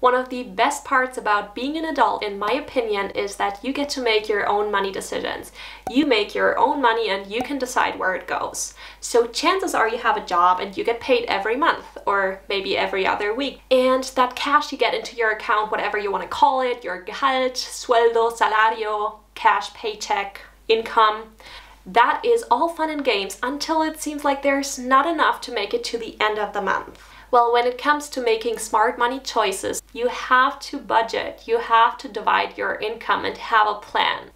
One of the best parts about being an adult, in my opinion, is that you get to make your own money decisions. You make your own money and you can decide where it goes. So chances are you have a job and you get paid every month or maybe every other week. And that cash you get into your account, whatever you want to call it, your Gehalt, sueldo, salario, cash, paycheck, income, that is all fun and games until it seems like there's not enough to make it to the end of the month. Well, when it comes to making smart money choices, you have to budget, you have to divide your income and have a plan.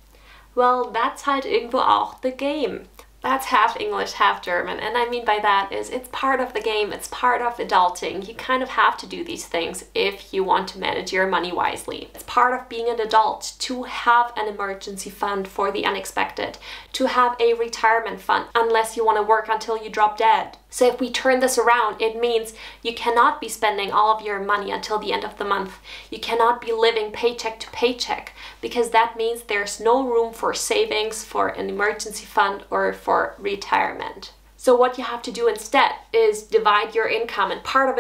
Well, that's halt irgendwo auch the game. That's half English, half German, and I mean by that is it's part of the game, it's part of adulting. You kind of have to do these things if you want to manage your money wisely. It's part of being an adult to have an emergency fund for the unexpected, to have a retirement fund unless you want to work until you drop dead. So if we turn this around, it means you cannot be spending all of your money until the end of the month. You cannot be living paycheck to paycheck, because that means there's no room for savings, for an emergency fund, or for retirement. So what you have to do instead is divide your income, and part of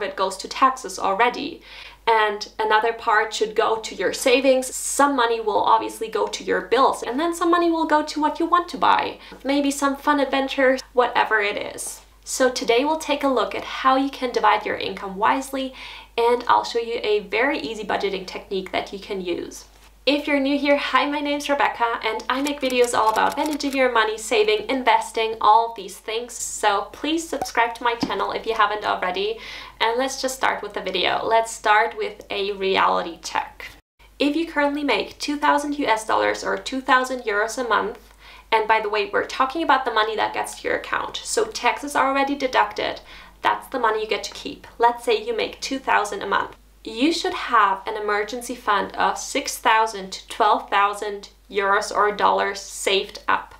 it goes to taxes already. And another part should go to your savings. Some money will obviously go to your bills, and then some money will go to what you want to buy. Maybe some fun adventures, whatever it is. So today we'll take a look at how you can divide your income wisely, and I'll show you a very easy budgeting technique that you can use. If you're new here, hi, my name's Rebecca and I make videos all about managing your money, saving, investing, all of these things. So please subscribe to my channel if you haven't already. And let's just start with the video. Let's start with a reality check. If you currently make 2,000 US dollars or 2,000 euros a month, and by the way, we're talking about the money that gets to your account. So taxes are already deducted. That's the money you get to keep. Let's say you make 2,000 a month. You should have an emergency fund of 6,000 to 12,000 euros or dollars saved up.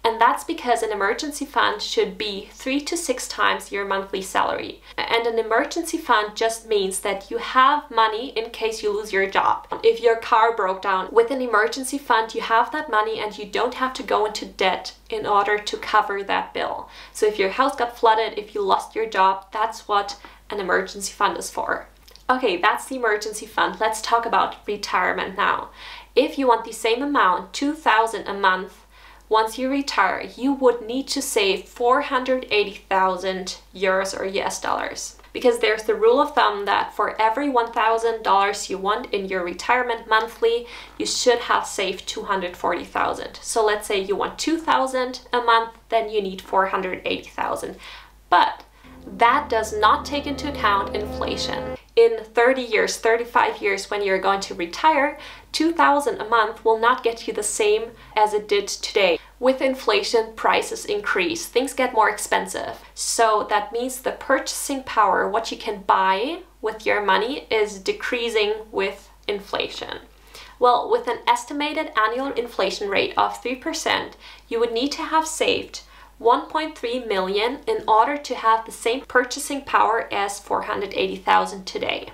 And that's because an emergency fund should be 3 to 6 times your monthly salary. And an emergency fund just means that you have money in case you lose your job. If your car broke down, with an emergency fund, you have that money and you don't have to go into debt in order to cover that bill. So if your house got flooded, if you lost your job, that's what an emergency fund is for. Okay, that's the emergency fund. Let's talk about retirement now. If you want the same amount, 2,000 a month, once you retire, you would need to save 480,000 euros or US dollars. Because there's the rule of thumb that for every $1,000 you want in your retirement monthly, you should have saved 240,000. So let's say you want 2,000 a month, then you need 480,000. But that does not take into account inflation. In 30 years, 35 years, when you're going to retire, 2,000 a month will not get you the same as it did today. With inflation, prices increase, things get more expensive. So that means the purchasing power, what you can buy with your money, is decreasing with inflation. Well, with an estimated annual inflation rate of 3%, you would need to have saved 1.3 million in order to have the same purchasing power as 480,000 today.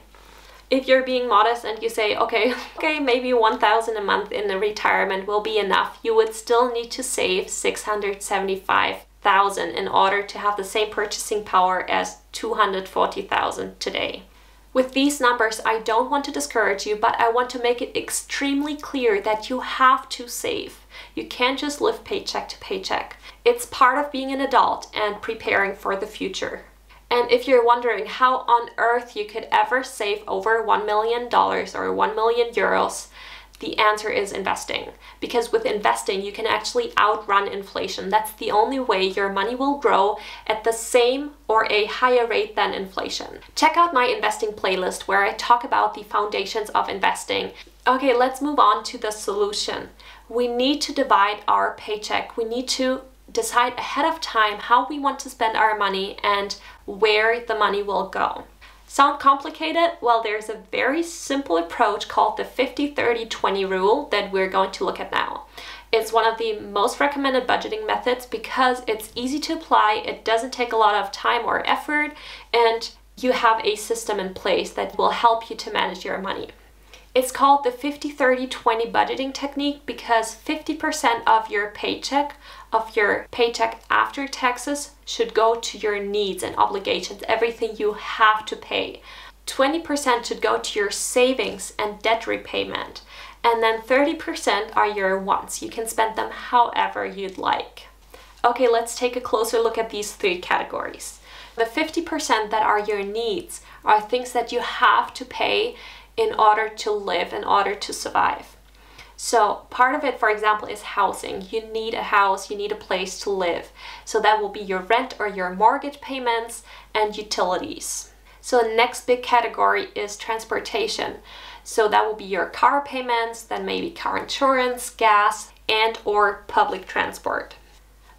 If you're being modest and you say, okay, maybe 1,000 a month in the retirement will be enough, you would still need to save 675,000 in order to have the same purchasing power as 240,000 today. With these numbers, I don't want to discourage you, but I want to make it extremely clear that you have to save. You can't just live paycheck to paycheck. It's part of being an adult and preparing for the future. And if you're wondering how on earth you could ever save over $1 million or 1 million euros, the answer is investing. Because with investing, you can actually outrun inflation. That's the only way your money will grow at the same or a higher rate than inflation. Check out my investing playlist where I talk about the foundations of investing. Okay, let's move on to the solution. We need to divide our paycheck. We need to decide ahead of time how we want to spend our money and where the money will go. Sound complicated? Well, there's a very simple approach called the 50-30-20 rule that we're going to look at now. It's one of the most recommended budgeting methods because it's easy to apply, it doesn't take a lot of time or effort, and you have a system in place that will help you to manage your money. It's called the 50-30-20 budgeting technique because 50% of your paycheck after taxes should go to your needs and obligations, everything you have to pay. 20% should go to your savings and debt repayment, and then 30% are your wants. You can spend them however you'd like. Okay, let's take a closer look at these three categories. The 50% that are your needs are things that you have to pay in order to live, in order to survive. So part of it, for example, is housing. You need a house, you need a place to live. So that will be your rent or your mortgage payments and utilities. So the next big category is transportation. So that will be your car payments, then maybe car insurance, gas, and or public transport.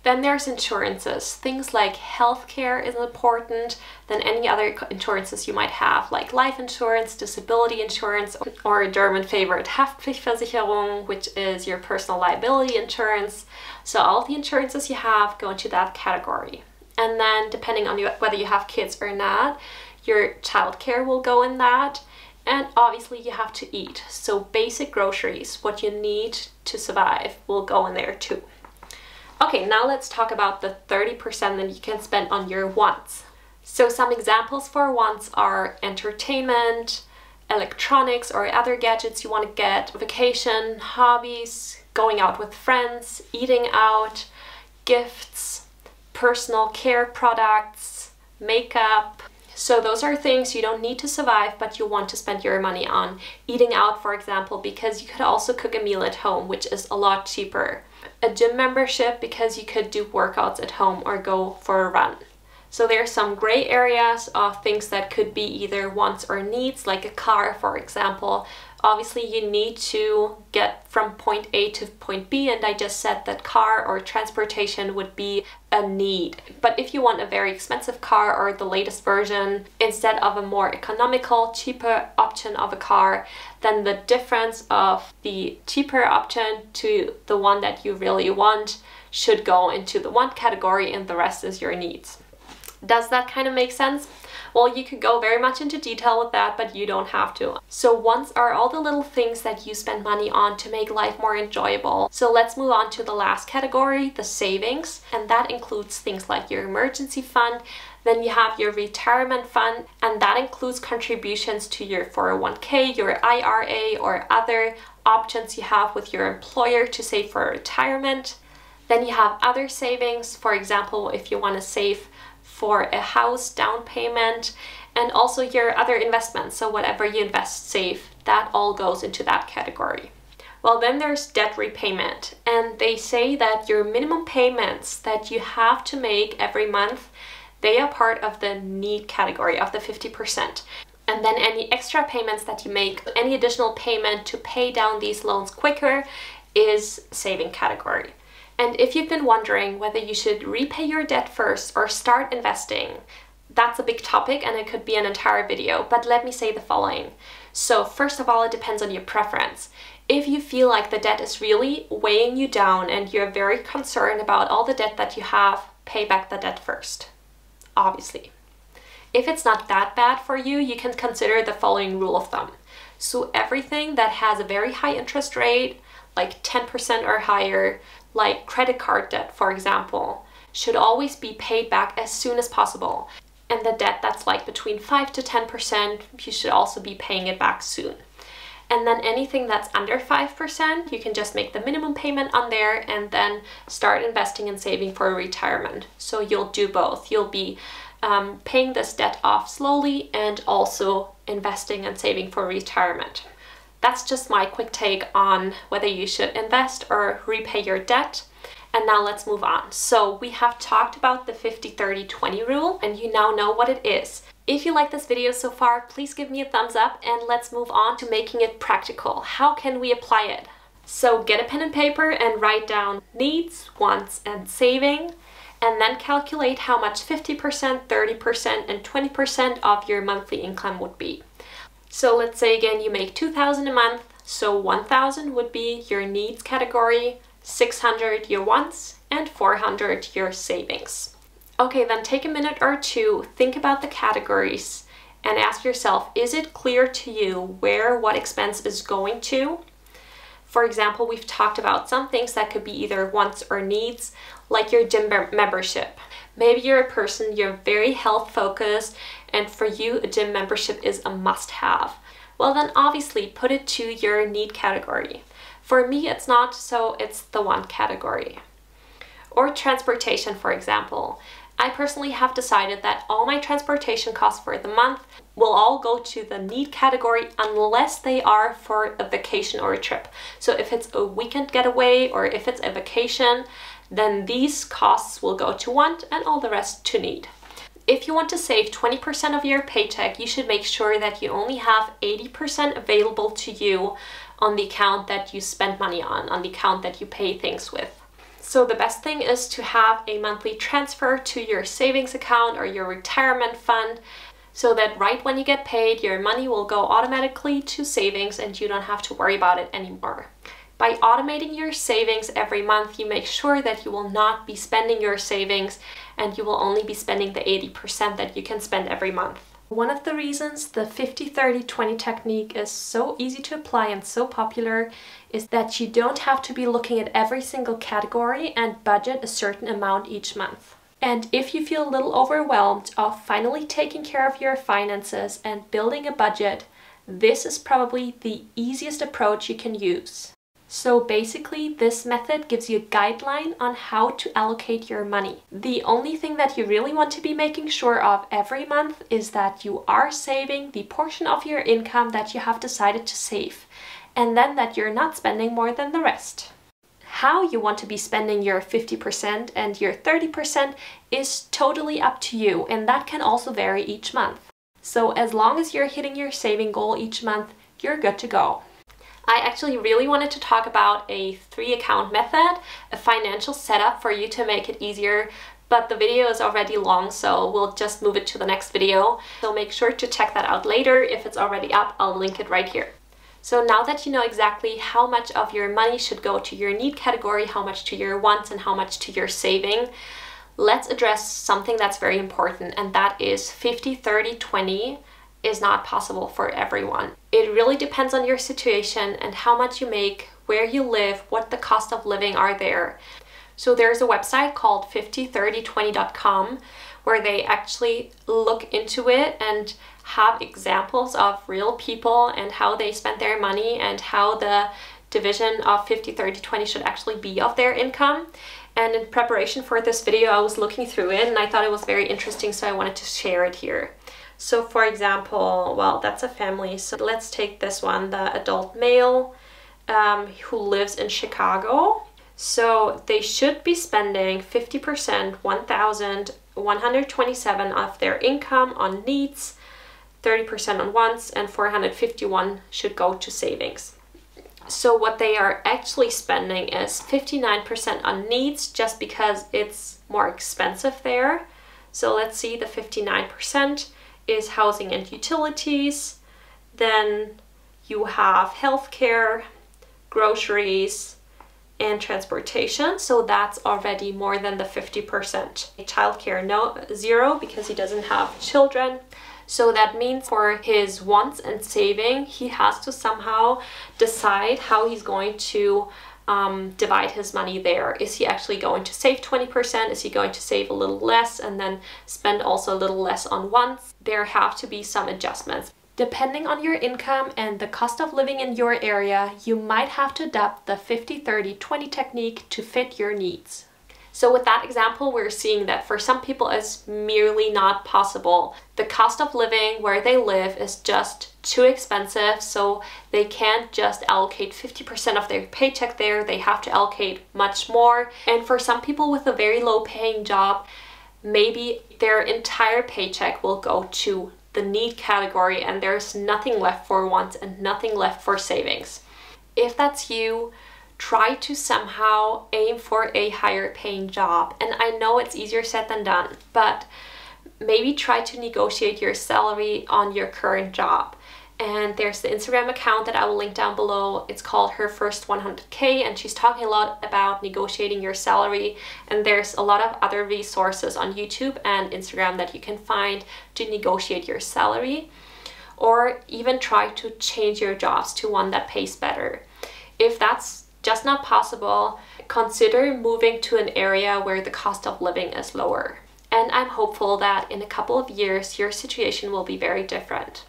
Then there's insurances. Things like healthcare is important, then any other insurances you might have, like life insurance, disability insurance, or a German favorite, Haftpflichtversicherung, which is your personal liability insurance. So all the insurances you have go into that category. And then depending on whether you have kids or not, your childcare will go in that. And obviously you have to eat. So basic groceries, what you need to survive, will go in there too. Okay, now let's talk about the 30% that you can spend on your wants. So some examples for wants are entertainment, electronics or other gadgets you want to get, vacation, hobbies, going out with friends, eating out, gifts, personal care products, makeup. So those are things you don't need to survive, but you want to spend your money on. Eating out, for example, because you could also cook a meal at home, which is a lot cheaper. A gym membership, because you could do workouts at home or go for a run. So there are some gray areas of things that could be either wants or needs, like a car, for example. Obviously, you need to get from point A to point B, and I just said that car or transportation would be a need. But if you want a very expensive car or the latest version instead of a more economical, cheaper option of a car, then the difference of the cheaper option to the one that you really want should go into the want category, and the rest is your needs. Does that kind of make sense? Well, you could go very much into detail with that, but you don't have to. So wants are all the little things that you spend money on to make life more enjoyable. So let's move on to the last category, the savings. And that includes things like your emergency fund. Then you have your retirement fund, and that includes contributions to your 401k, your IRA, or other options you have with your employer to save for retirement. Then you have other savings, for example, if you want to save for a house down payment, and also your other investments. So whatever you invest, save, that all goes into that category. Well, then there's debt repayment, and they say that your minimum payments that you have to make every month, they are part of the need category of the 50%. And then any extra payments that you make, any additional payment to pay down these loans quicker, is saving category. And if you've been wondering whether you should repay your debt first or start investing, that's a big topic and it could be an entire video, but let me say the following. So first of all, it depends on your preference. If you feel like the debt is really weighing you down and you're very concerned about all the debt that you have, pay back the debt first, obviously. If it's not that bad for you, you can consider the following rule of thumb. So everything that has a very high interest rate, like 10% or higher, like credit card debt, for example, should always be paid back as soon as possible. And the debt that's like between 5 to 10%, you should also be paying it back soon. And then anything that's under 5%, you can just make the minimum payment on there and then start investing and saving for retirement. So you'll do both. You'll be paying this debt off slowly and also investing and saving for retirement. That's just my quick take on whether you should invest or repay your debt. And now let's move on. So we have talked about the 50-30-20 rule, and you now know what it is. If you like this video so far, please give me a thumbs up and let's move on to making it practical. How can we apply it? So get a pen and paper and write down needs, wants, and saving, and then calculate how much 50%, 30%, and 20% of your monthly income would be. So let's say again you make $2,000 a month, so $1,000 would be your needs category, $600 your wants, and $400 your savings. Okay, then take a minute or two, think about the categories, and ask yourself, is it clear to you where what expense is going to? For example, we've talked about some things that could be either wants or needs, like your gym membership. Maybe you're a person, you're very health focused and for you a gym membership is a must-have, well then obviously put it to your need category. For me it's not, so it's the want category. Or transportation, for example. I personally have decided that all my transportation costs for the month will all go to the need category unless they are for a vacation or a trip. So if it's a weekend getaway or if it's a vacation, then these costs will go to want and all the rest to need. If you want to save 20% of your paycheck, you should make sure that you only have 80% available to you on the account that you spend money on the account that you pay things with. So the best thing is to have a monthly transfer to your savings account or your retirement fund, so that right when you get paid, your money will go automatically to savings and you don't have to worry about it anymore. By automating your savings every month, you make sure that you will not be spending your savings and you will only be spending the 80% that you can spend every month. One of the reasons the 50-30-20 technique is so easy to apply and so popular is that you don't have to be looking at every single category and budget a certain amount each month. And if you feel a little overwhelmed of finally taking care of your finances and building a budget, this is probably the easiest approach you can use. So basically, this method gives you a guideline on how to allocate your money. The only thing that you really want to be making sure of every month is that you are saving the portion of your income that you have decided to save, and then that you're not spending more than the rest. How you want to be spending your 50% and your 30% is totally up to you, and that can also vary each month. So as long as you're hitting your saving goal each month, you're good to go. I actually really wanted to talk about a 3-account method, a financial setup for you to make it easier, but the video is already long, so we'll just move it to the next video. So make sure to check that out later. If it's already up, I'll link it right here. So now that you know exactly how much of your money should go to your need category, how much to your wants, and how much to your saving, let's address something that's very important, and that is 50-30-20 is not possible for everyone. It really depends on your situation and how much you make, where you live, what the cost of living are there. So there's a website called 50-30-20.com where they actually look into it and have examples of real people and how they spent their money and how the division of 50-30-20 should actually be of their income. And in preparation for this video, I was looking through it and I thought it was very interesting, so I wanted to share it here. So for example, well, that's a family. So let's take this one, the adult male who lives in Chicago. So they should be spending 50%, 1,127 of their income on needs, 30% on wants, and 451 should go to savings. So what they are actually spending is 59% on needs just because it's more expensive there. So let's see, the 59% is housing and utilities. Then you have healthcare, groceries, and transportation. So that's already more than the 50%. Childcare, no, 0, because he doesn't have children. So that means for his wants and saving, he has to somehow decide how he's going to divide his money there. Is he actually going to save 20%? Is he going to save a little less and then spend also a little less on wants? There have to be some adjustments. Depending on your income and the cost of living in your area, you might have to adapt the 50-30-20 technique to fit your needs. So with that example, we're seeing that for some people it's merely not possible. The cost of living where they live is just too expensive, so they can't just allocate 50% of their paycheck there. They have to allocate much more. And for some people with a very low paying job, maybe their entire paycheck will go to the need category and there's nothing left for wants and nothing left for savings. If that's you, try to somehow aim for a higher paying job. And I know it's easier said than done, but maybe try to negotiate your salary on your current job. And there's the Instagram account that I will link down below. It's called Her First 100K, and she's talking a lot about negotiating your salary. And there's a lot of other resources on YouTube and Instagram that you can find to negotiate your salary, or even try to change your jobs to one that pays better. If that's just not possible, consider moving to an area where the cost of living is lower. And I'm hopeful that in a couple of years, your situation will be very different.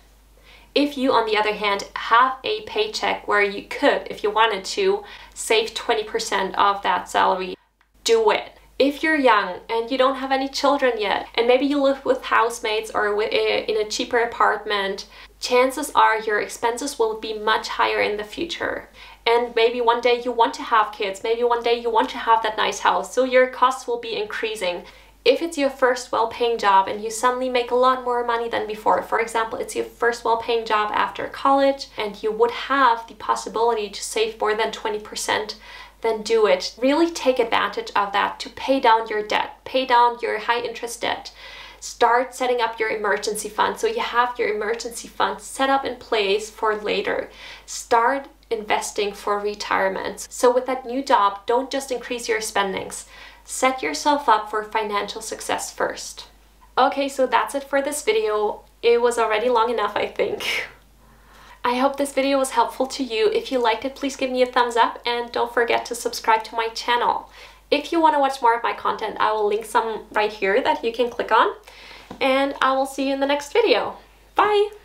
If you, on the other hand, have a paycheck where you could, if you wanted to, save 20% of that salary, do it. If you're young and you don't have any children yet, and maybe you live with housemates or in a cheaper apartment, chances are your expenses will be much higher in the future. And maybe one day you want to have kids, maybe one day you want to have that nice house, so your costs will be increasing. If it's your first well-paying job and you suddenly make a lot more money than before, for example, it's your first well-paying job after college and you would have the possibility to save more than 20%, then do it. Really take advantage of that to pay down your debt, pay down your high interest debt. Start setting up your emergency fund so you have your emergency fund set up in place for later. Start investing for retirement. So with that new job, don't just increase your spendings. Set yourself up for financial success first. Okay, so that's it for this video. It was already long enough, I think. I hope this video was helpful to you. If you liked it, please give me a thumbs up and don't forget to subscribe to my channel. If you want to watch more of my content, I will link some right here that you can click on. And I will see you in the next video. Bye!